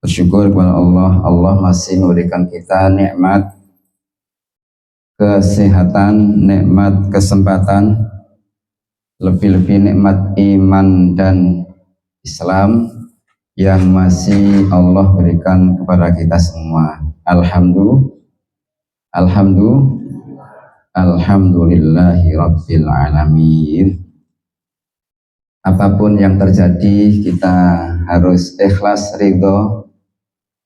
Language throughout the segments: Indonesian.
Bersyukur kepada Allah, Allah masih memberikan kita nikmat kesehatan, nikmat kesempatan, lebih-lebih nikmat iman dan Islam yang masih Allah berikan kepada kita semua. Alhamdulillahi Rabbil Alamin. Apapun yang terjadi, kita harus ikhlas, ridho,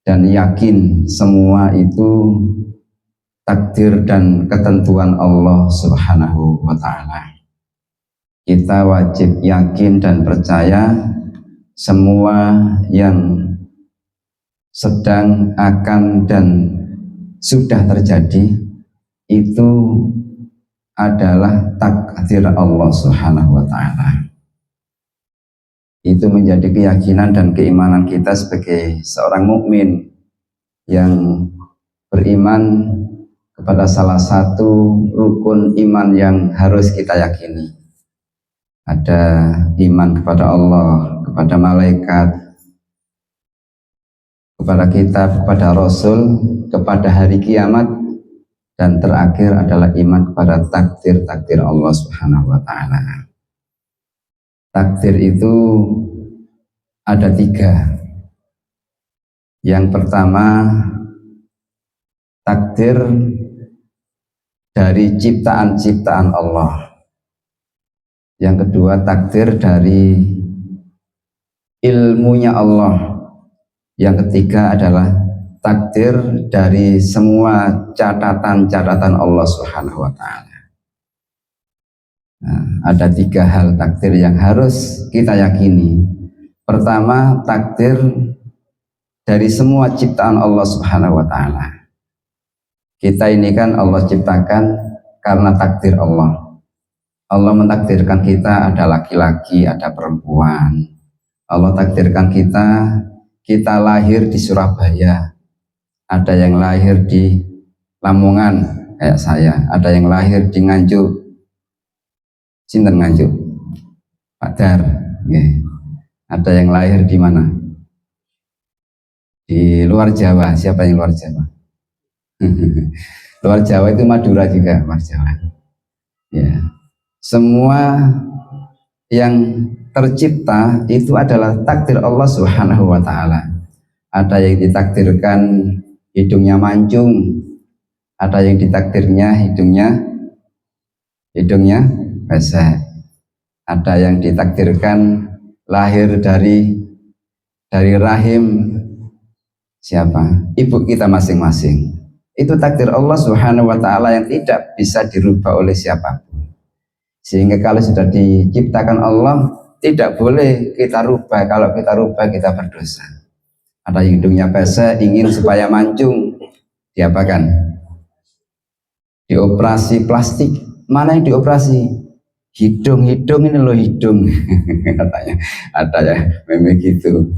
dan yakin semua itu takdir dan ketentuan Allah Subhanahu wa Ta'ala. Kita wajib yakin dan percaya semua yang sedang, akan, dan sudah terjadi itu adalah takdir Allah Subhanahu wa Ta'ala. Itu menjadi keyakinan dan keimanan kita sebagai seorang mukmin yang beriman kepada salah satu rukun iman yang harus kita yakini. Ada iman kepada Allah, kepada malaikat, kepada kitab, kepada Rasul, kepada hari kiamat, dan terakhir adalah iman kepada takdir-takdir Allah Subhanahu wa Ta'ala. Takdir itu ada 3. Yang pertama, takdir dari ciptaan-ciptaan Allah. Yang kedua, takdir dari ilmunya Allah. Yang ketiga adalah takdir dari semua catatan-catatan Allah Subhanahu wa Ta'ala. Nah, ada 3 hal takdir yang harus kita yakini. Pertama, takdir dari semua ciptaan Allah Subhanahu wa Ta'ala. Kita ini kan Allah ciptakan karena takdir Allah. Allah mentakdirkan kita ada laki-laki, ada perempuan. Allah takdirkan kita lahir di Surabaya. Ada yang lahir di Lamongan kayak saya, ada yang lahir di Nganjuk. Sinten Nganjuk? Pak Dar. Okay. Ada yang lahir di mana? Di luar Jawa. Siapa yang luar Jawa? Luar Jawa itu Madura juga, luar Jawa. Ya. Semua yang tercipta itu adalah takdir Allah Subhanahu wa Ta'ala. Ada yang ditakdirkan hidungnya mancung, ada yang ditakdirnya hidungnya besar, ada yang ditakdirkan lahir dari rahim siapa? Ibu kita masing-masing. Itu takdir Allah Subhanahu wa Ta'ala yang tidak bisa dirubah oleh siapapun. Sehingga kalau sudah diciptakan Allah, tidak boleh kita rubah. Kalau kita rubah, kita berdosa. Ada yang hidungnya pesek, ingin supaya mancung, diapakan? Dioperasi plastik. Mana yang dioperasi? Hidung ini loh hidung. Katanya, ada ya memang gitu.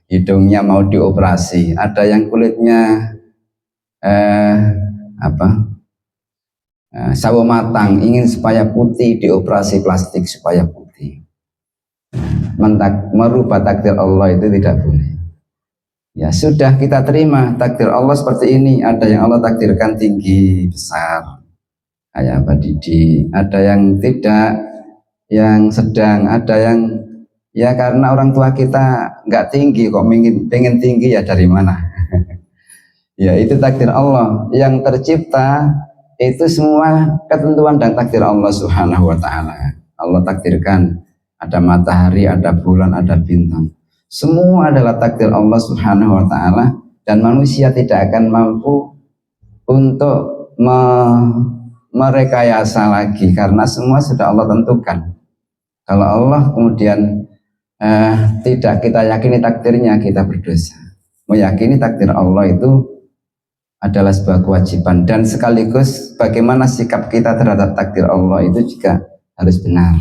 Hidungnya mau dioperasi. Ada yang kulitnya sawo matang, ingin supaya putih, dioperasi plastik supaya putih. Merubah takdir Allah itu tidak boleh. Ya sudah, kita terima takdir Allah seperti ini. Ada yang Allah takdirkan tinggi besar kayak Pak Didi, ada yang tidak, yang sedang, ada yang ya karena orang tua kita nggak tinggi kok pengen tinggi, ya dari mana? Ya itu takdir Allah. Yang tercipta itu semua ketentuan dan takdir Allah Subhanahu wa Ta'ala. Allah takdirkan ada matahari, ada bulan, ada bintang. Semua adalah takdir Allah Subhanahu wa Ta'ala, dan manusia tidak akan mampu untuk merekayasa lagi karena semua sudah Allah tentukan. Kalau Allah kemudian tidak kita yakini takdirnya, kita berdosa. Meyakini takdir Allah itu adalah sebuah kewajiban, dan sekaligus bagaimana sikap kita terhadap takdir Allah itu juga harus benar,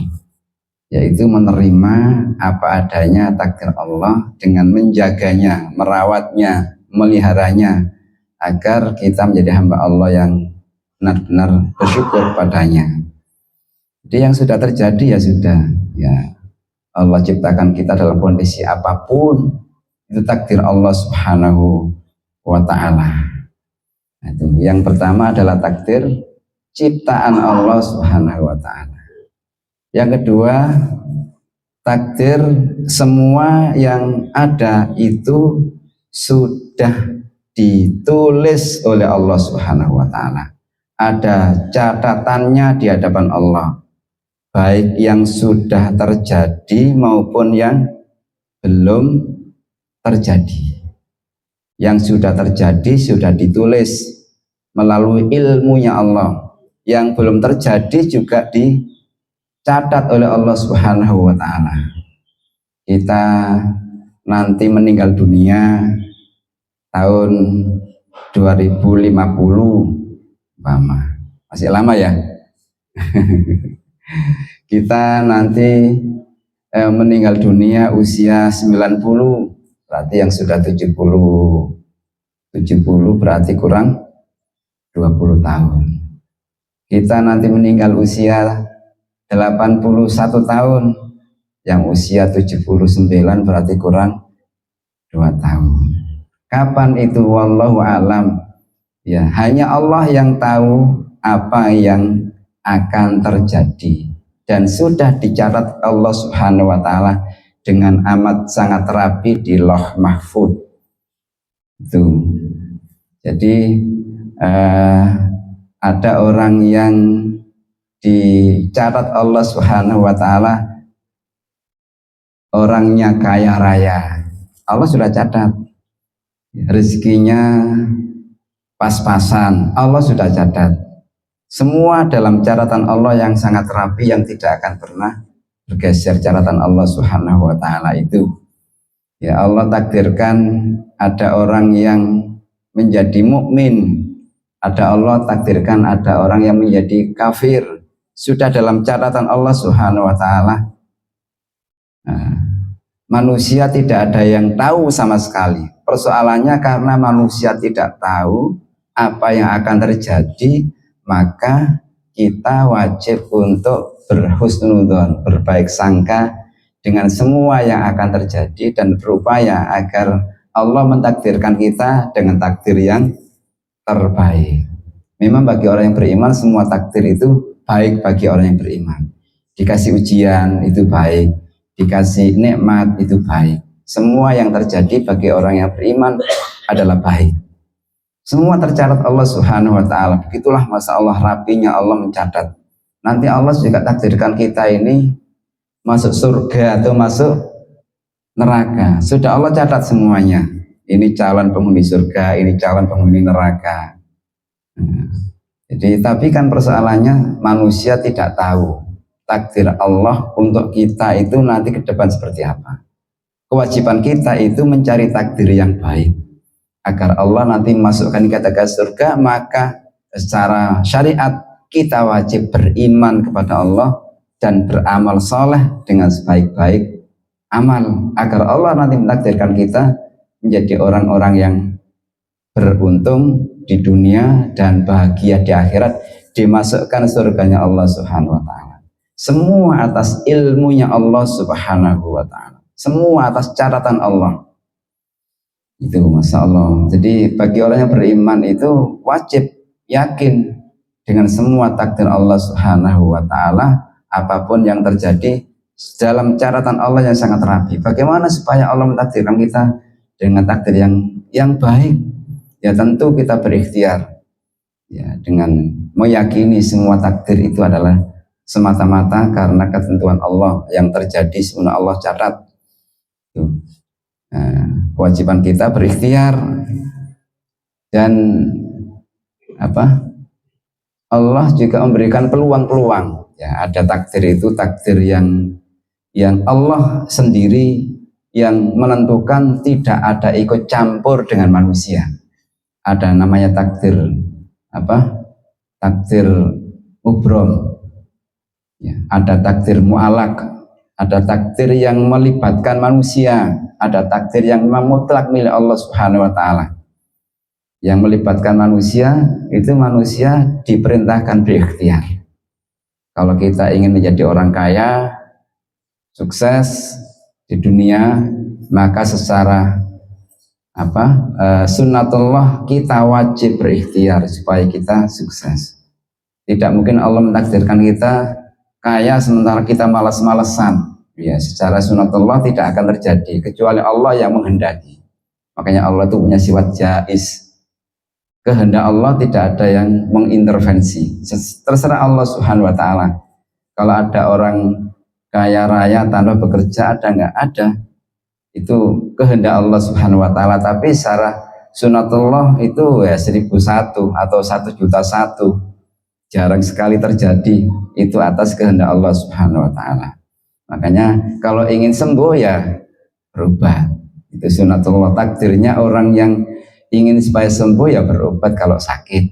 yaitu menerima apa adanya takdir Allah dengan menjaganya, merawatnya, meliharanya, agar kita menjadi hamba Allah yang benar-benar bersyukur padanya. Jadi yang sudah terjadi ya sudah, ya Allah ciptakan kita dalam kondisi apapun, Itu takdir Allah Subhanahu wa ta'ala. Nah, itu yang pertama adalah takdir ciptaan Allah Subhanahu wa ta'ala. Yang kedua, takdir semua yang ada itu sudah ditulis oleh Allah Subhanahu wa ta'ala. Ada catatannya di hadapan Allah, baik yang sudah terjadi maupun yang belum terjadi. Yang sudah terjadi sudah ditulis melalui ilmunya Allah. Yang belum terjadi juga dicatat oleh Allah Subhanahu wa ta'ala. Kita nanti meninggal dunia tahun 2050, masih lama ya. Kita nanti meninggal dunia usia 90, berarti yang sudah 70 berarti kurang 20 tahun. Kita nanti meninggal usia 81 tahun, yang usia 79 berarti kurang 2 tahun. Kapan itu? Wallahu alam. Ya, hanya Allah yang tahu apa yang akan terjadi, dan sudah dicatat Allah Subhanahu wa ta'ala dengan amat sangat rapi di Lauh Mahfuz. Itu. Jadi ada orang yang dicatat Allah Subhanahu wa ta'ala orangnya kaya raya. Allah sudah catat. Rezekinya pas-pasan, Allah sudah catat. Semua dalam catatan Allah yang sangat rapi, yang tidak akan pernah bergeser catatan Allah Subhanahu wa ta'ala itu. Ya, Allah takdirkan ada orang yang menjadi mukmin, ada Allah takdirkan ada orang yang menjadi kafir, sudah dalam catatan Allah Subhanahu wa ta'ala. Nah, manusia tidak ada yang tahu sama sekali. Persoalannya karena manusia tidak tahu apa yang akan terjadi, maka kita wajib untuk berhusnudzon, berbaik sangka dengan semua yang akan terjadi, dan berupaya agar Allah mentakdirkan kita dengan takdir yang terbaik. Memang bagi orang yang beriman semua takdir itu baik bagi orang yang beriman. Dikasih ujian itu baik, dikasih nikmat itu baik. Semua yang terjadi bagi orang yang beriman adalah baik. Semua tercatat Allah Subhanahu wa ta'ala. Begitulah masa Allah rapinya Allah mencatat. Nanti Allah juga takdirkan kita ini masuk surga atau masuk neraka. Sudah Allah catat semuanya. Ini calon penghuni surga, ini calon penghuni neraka. Jadi tapi kan persoalannya manusia tidak tahu takdir Allah untuk kita itu nanti ke depan seperti apa. Kewajiban kita itu mencari takdir yang baik agar Allah nanti masukkan kita ke surga. Maka secara syariat kita wajib beriman kepada Allah dan beramal soleh dengan sebaik-baik amal, agar Allah nanti mentakdirkan kita menjadi orang-orang yang beruntung di dunia dan bahagia di akhirat, dimasukkan surganya Allah Subhanahu wa ta'ala. Semua atas ilmunya Allah Subhanahu wa ta'ala, semua atas catatan Allah. Itu Masya Allah. Jadi bagi orang yang beriman itu wajib yakin dengan semua takdir Allah Subhanahu wa ta'ala, apapun yang terjadi dalam catatan Allah yang sangat rapi. Bagaimana supaya Allah mentakdirkan kita dengan takdir yang baik? Ya tentu kita berikhtiar ya, dengan meyakini semua takdir itu adalah semata-mata karena ketentuan Allah yang terjadi sebelum Allah catat. Nah, kewajiban kita berikhtiar, dan Allah juga memberikan peluang-peluang. Ya, ada takdir itu takdir yang Allah sendiri yang menentukan, tidak ada ikut campur dengan manusia. Ada namanya takdir takdir mubrom, ya, ada takdir mu'alak, ada takdir yang melibatkan manusia, ada takdir yang mutlak milik Allah Subhanahu wa ta'ala. Yang melibatkan manusia itu manusia diperintahkan berikhtiar. Kalau kita ingin menjadi orang kaya, sukses di dunia, maka secara Sunnatullah, kita wajib berikhtiar supaya kita sukses. Tidak mungkin Allah mentakdirkan kita kaya sementara kita malas-malesan. Ya, secara sunnatullah tidak akan terjadi kecuali Allah yang menghendaki. Makanya Allah itu punya sifat jaiz. Kehendak Allah tidak ada yang mengintervensi. Terserah Allah Subhanahu wa taala. Kalau ada orang kaya raya tanpa bekerja, ada nggak? Ada. Itu kehendak Allah Subhanahu wa taala, tapi secara sunatullah itu ya 1001 atau 1.000.001. Jarang sekali terjadi itu atas kehendak Allah Subhanahu wa taala. Makanya kalau ingin sembuh ya berobat. Itu sunatullah, takdirnya orang yang ingin supaya sembuh ya berobat kalau sakit.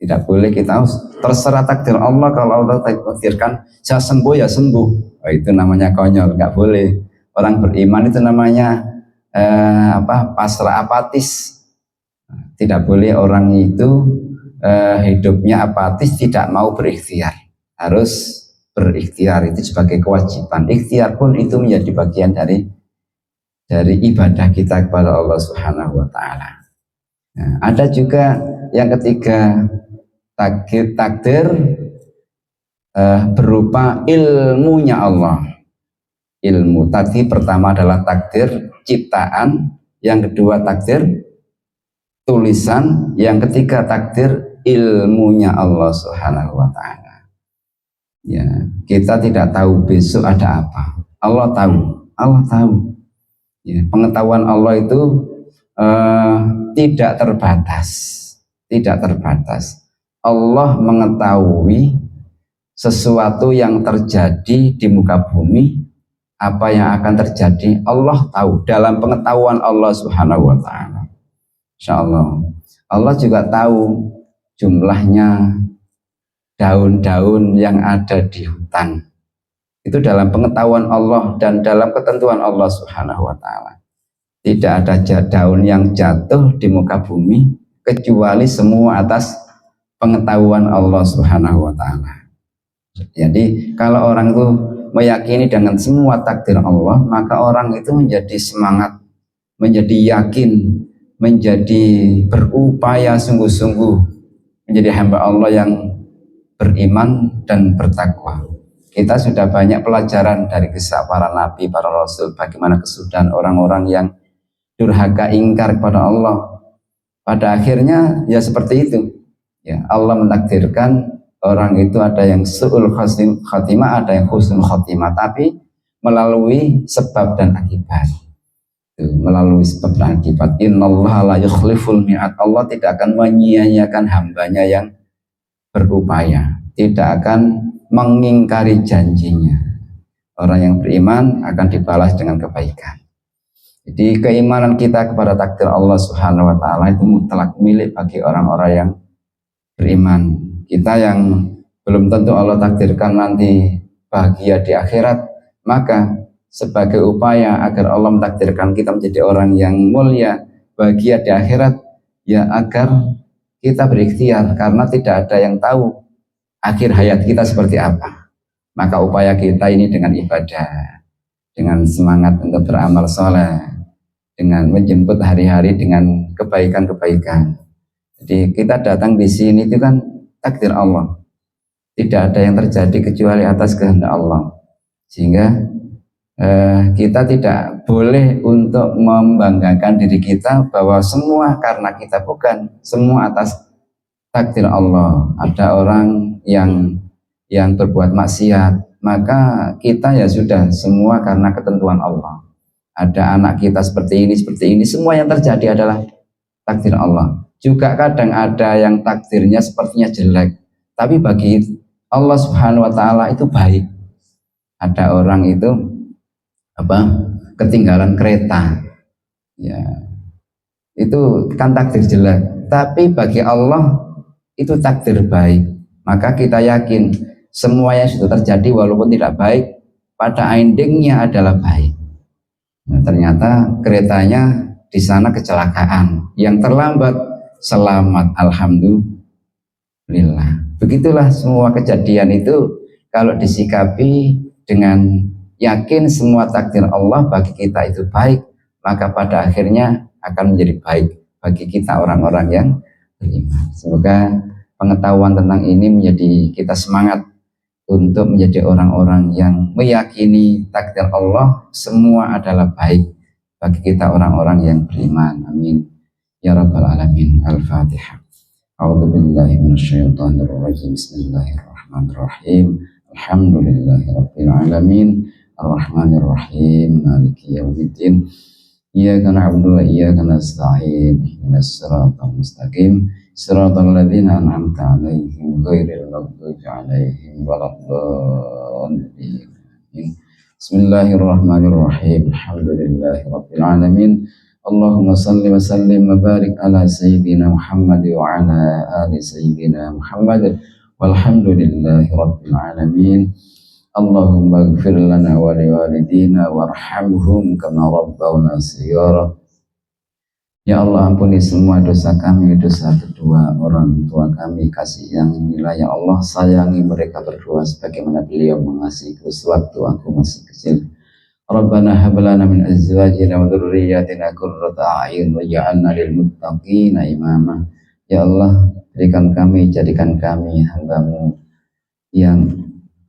Tidak boleh kita terserah takdir Allah, kalau Allah takdirkan saya sembuh ya sembuh. Oh, itu namanya konyol, nggak boleh. Orang beriman itu namanya pasrah, apatis. Tidak boleh orang itu hidupnya apatis, tidak mau berikhtiar. Harus berikhtiar, itu sebagai kewajiban. Ikhtiar pun itu menjadi bagian dari ibadah kita kepada Allah Subhanahu wa taala. Nah, ada juga yang ketiga, takdir berupa ilmunya Allah. Ilmu tadi pertama adalah takdir ciptaan, yang kedua takdir tulisan, yang ketiga takdir ilmunya Allah Subhanahu wa taala. Ya, kita tidak tahu besok ada apa. Allah tahu. Allah tahu. Ya, pengetahuan Allah itu tidak terbatas. Tidak terbatas. Allah mengetahui sesuatu yang terjadi di muka bumi. Apa yang akan terjadi Allah tahu, dalam pengetahuan Allah Subhanahu wa taala. Insyaallah. Allah juga tahu jumlahnya daun-daun yang ada di hutan. Itu dalam pengetahuan Allah dan dalam ketentuan Allah Subhanahu wa taala. Tidak ada daun yang jatuh di muka bumi kecuali semua atas pengetahuan Allah Subhanahu wa taala. Jadi kalau orang itu meyakini dengan semua takdir Allah, maka orang itu menjadi semangat, menjadi yakin, menjadi berupaya sungguh-sungguh menjadi hamba Allah yang beriman dan bertakwa. Kita sudah banyak pelajaran dari kisah para nabi, para rasul, bagaimana kesudahan orang-orang yang durhaka, ingkar kepada Allah. Pada akhirnya ya seperti itu. Ya, Allah mentakdirkan orang itu ada yang su'ul khatimah, ada yang husnul khatimah, tapi melalui sebab dan akibat. Melalui sebab dan akibat. Innallaha la yukhliful mi'ad. Allah tidak akan menyia-nyiakan hambanya yang berupaya, tidak akan mengingkari janjinya. Orang yang beriman akan dibalas dengan kebaikan. Jadi keimanan kita kepada takdir Allah Subhanahu wa taala itu mutlak milik bagi orang-orang yang beriman. Kita yang belum tentu Allah takdirkan nanti bahagia di akhirat, maka sebagai upaya agar Allah mentakdirkan kita menjadi orang yang mulia, bahagia di akhirat, ya agar kita berikhtiar, karena tidak ada yang tahu akhir hayat kita seperti apa. Maka upaya kita ini dengan ibadah, dengan semangat untuk beramal soleh, dengan menjemput hari-hari dengan kebaikan-kebaikan. Jadi kita datang di sini itu kan takdir Allah. Tidak ada yang terjadi kecuali atas kehendak Allah. Sehingga kita tidak boleh untuk membanggakan diri kita bahwa semua karena kita, bukan. Semua atas takdir Allah. Ada orang yang berbuat maksiat, maka kita ya sudah semua karena ketentuan Allah. Ada anak kita seperti ini, semua yang terjadi adalah takdir Allah. Juga kadang ada yang takdirnya sepertinya jelek, tapi bagi Allah Subhanahu wa taala itu baik. Ada orang itu ketinggalan kereta, ya itu kan takdir jelek, tapi bagi Allah itu takdir baik. Maka kita yakin semua yang sudah terjadi walaupun tidak baik, pada endingnya adalah baik. Nah, ternyata keretanya di sana kecelakaan, yang terlambat selamat, alhamdulillah. Begitulah semua kejadian itu kalau disikapi dengan yakin semua takdir Allah bagi kita itu baik, maka pada akhirnya akan menjadi baik bagi kita orang-orang yang beriman. Semoga pengetahuan tentang ini menjadi kita semangat untuk menjadi orang-orang yang meyakini takdir Allah semua adalah baik bagi kita orang-orang yang beriman. Amin ya rabbal alamin. Al-Fatihah. A'udzu billahi minasyaitonir rajim. Bismillahirrahmanirrahim. Alhamdulillahirabbil alamin. Arrahmanir rahim. Maliki yaumiddin. Iyyaka na'budu wa iyyaka nasta'in. Ihdinas siratal mustaqim. Siratal ladzina an'amta 'alaihim ghairil maghdubi 'alaihim waladdallin. Bismillahirrahmanirrahim. Alhamdulillahirabbil alamin. Allahumma salli wa sallim wa barik ala sayyidina Muhammad wa ala ali sayyidina Muhammad walhamdulillahi rabbil alamin. Allahumma ighfir lana wa liwalidina warhamhum kama rabbawna shighara. Ya Allah, ampuni semua dosa kami, dosa kedua orang tua kami, kasihilah ya Allah, sayangi mereka berdua sebagaimana beliau mengasihiku sewaktu aku masih kecil. Rabbana hab lana min azwajina wa dzurriyyatina qurrata a'yun waj'alna lil muttaqina imama. Ya Allah, jadikan kami hamba-Mu yang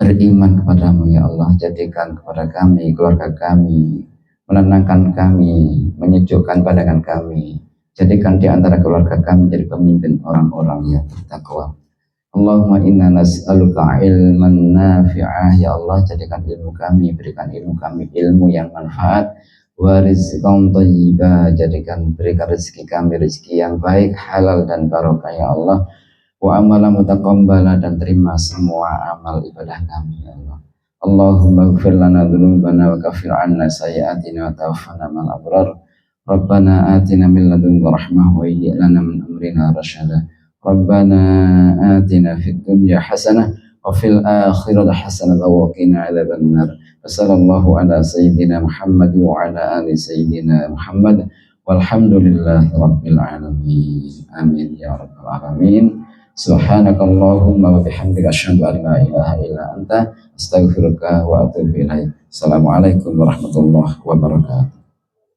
beriman kepadamu ya Allah, jadikan kepada kami, keluarga kami, menenangkan kami, menyejukkan pandangan kami, jadikan di antara keluarga kami jadi pemimpin orang-orang yang bertakwa. Allahumma inna nas'aluka ilman nafi'ah ya Allah, jadikan ilmu kami, berikan ilmu kami ilmu yang manfaat, wa rizqan thayyibah, berikan rezeki kami rezeki yang baik, halal dan barokah ya Allah, wa amalan mutaqabbala, dan terima semua amal ibadah kami ya Allah. Allahumma ighfir lana dzunubana wa kaffir 'anna sayyi'atina wa tawaffana ma'al abrar. Rabbana atina min ladunka rahmah wa hayyi' lana min amrina rasyada. Rabbana atina fid dunya hasanah wa fil akhirati hasanah wa qina adzabannar. Sallallahu ala sayyidina Muhammad wa ala ali sayyidina Muhammad walhamdulillahi rabbil alamin. Amin ya rabbal alamin. Subhanakallahumma wa bihamdika asyhadu an la ilaha illa anta astaghfiruka wa atubu ilaik. Assalamualaikum warahmatullahi wabarakatuh.